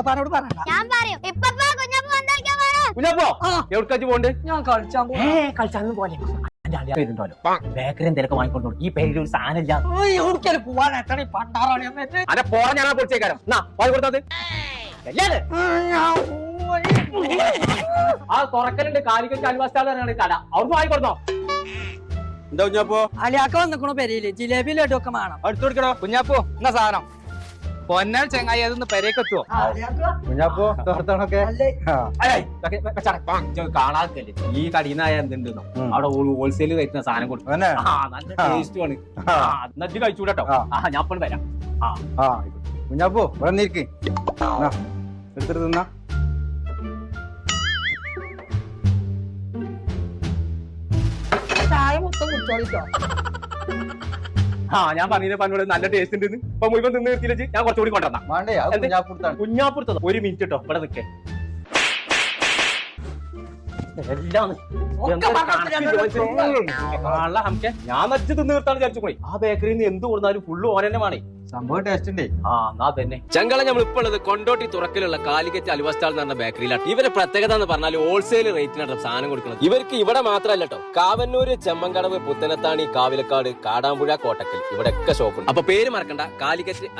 ഇപ്പപ്പാനോട് പറയണ്ട. ഞാൻ പറയും ഇപ്പപ്പാ കുഞ്ഞപ്പ വന്നേക്കാൻ കുഞ്ഞപ്പോ എവിടേക്കാച്ച് പോണ്ട്? ഞാൻ കളിച്ചാൻ കളിച്ചാലും പോലെ വരുന്നുണ്ടല്ലോ ബേക്കറി എന്തെങ്കിലും വാങ്ങിക്കൊണ്ടു. ഈ പേരിൽ ഒരു സാധനം ഇല്ല. എവിടേക്കാലും പോവാൻ എത്ര പണ്ടാറാണ് അതെ പോരാ ഞാൻ പൊളിച്ചേക്കാരം വാങ്ങി കൊടുത്തത് ആ തുറക്കലുണ്ട് കാലിക്കറ്റ് അൽവാസ്റ്റാണ് കട അവിടുന്ന് വാങ്ങിക്കൊടുത്തോ. എന്താ കുഞ്ഞാപ്പോ അലിയാക്ക വന്നിക്കണോ പെരയില് ജിലേബി ലഡു ഒക്കെ വേണം. അടുത്ത് കൊടുക്കണോ കുഞ്ഞാപ്പോ എന്നാ സാധനം പൊന്നാൽ ചെങ്ങായി അതൊന്ന് പെരേക്കെത്തുവോ കുഞ്ഞാപ്പോ തോർത്തണൊക്കെ കാണാക്കല്ലേ ഈ കടീന്നായ എന്തുണ്ടെന്നോ അവിടെ ഹോൾസെയിൽ കഴിക്കുന്ന സാധനം കൊടുക്കും. നല്ല ടേസ്റ്റ് ആണ്. നജ്ജ് കഴിച്ചൂടട്ടോ. ഞാൻ ഇപ്പോൾ വരാം. കുഞ്ഞാപ്പോ ഇവിടെ നിൽക്ക് എടുത്തിട്ട് തിന്നാ. ചായ മൊത്തം കുടിച്ചോളിട്ടോ. ഞാൻ പറഞ്ഞ പന്നോട് നല്ല ടേസ്റ്റ് ഉണ്ട്. ഇപ്പൊ മുഴുവൻ തിന്ന് നിർത്തിയില്ലേ ഞാൻ കുറച്ചുകൂടി കൊണ്ടുവന്നാ വേണ്ടേ കുഞ്ഞാപ്പുറത്തോ. ഒരു മിനിറ്റ് കേട്ടോ ഇവിടെ നിൽക്കേ എല്ലാം ഞാൻ നജ്ജ് തിന്ന് നിർത്താൻ വിചാരിച്ചു പോയി. ആ ബേക്കറിയിൽ നിന്ന് എന്ത് കൊടുത്താലും ഫുള്ള് ഓരന്നെ വേണേ. സംഭവം ടേസ്റ്റ് ഉണ്ടേ. എന്നാ തന്നെ ചങ്കള നമ്മൾ ഇപ്പോൾ ഉള്ളത് കൊണ്ടോട്ടി തുറക്കിലുള്ള കാലിക്കറ്റ് അലുവസ്റ്റാൾ എന്ന് പറഞ്ഞ ബേക്കറിയിലാണ്. ഇവരെ പ്രത്യേകത എന്ന് പറഞ്ഞാൽ ഹോൾസെയിൽ റേറ്റിനാണ് സാധനം കൊടുക്കുന്നത്. ഇവർക്ക് ഇവിടെ മാത്രമല്ല കേട്ടോ, കാവന്നൂര്, ചെമ്മങ്കടവ്, പുത്തനത്താണി, കാവിലക്കാട്, കാടാമ്പുഴ, കോട്ടക്കൽ ഇവിടെയൊക്കെ ഷോപ്പുണ്ട്. അപ്പൊ പേര് മറക്കണ്ട, കാലിക്കറ്റ്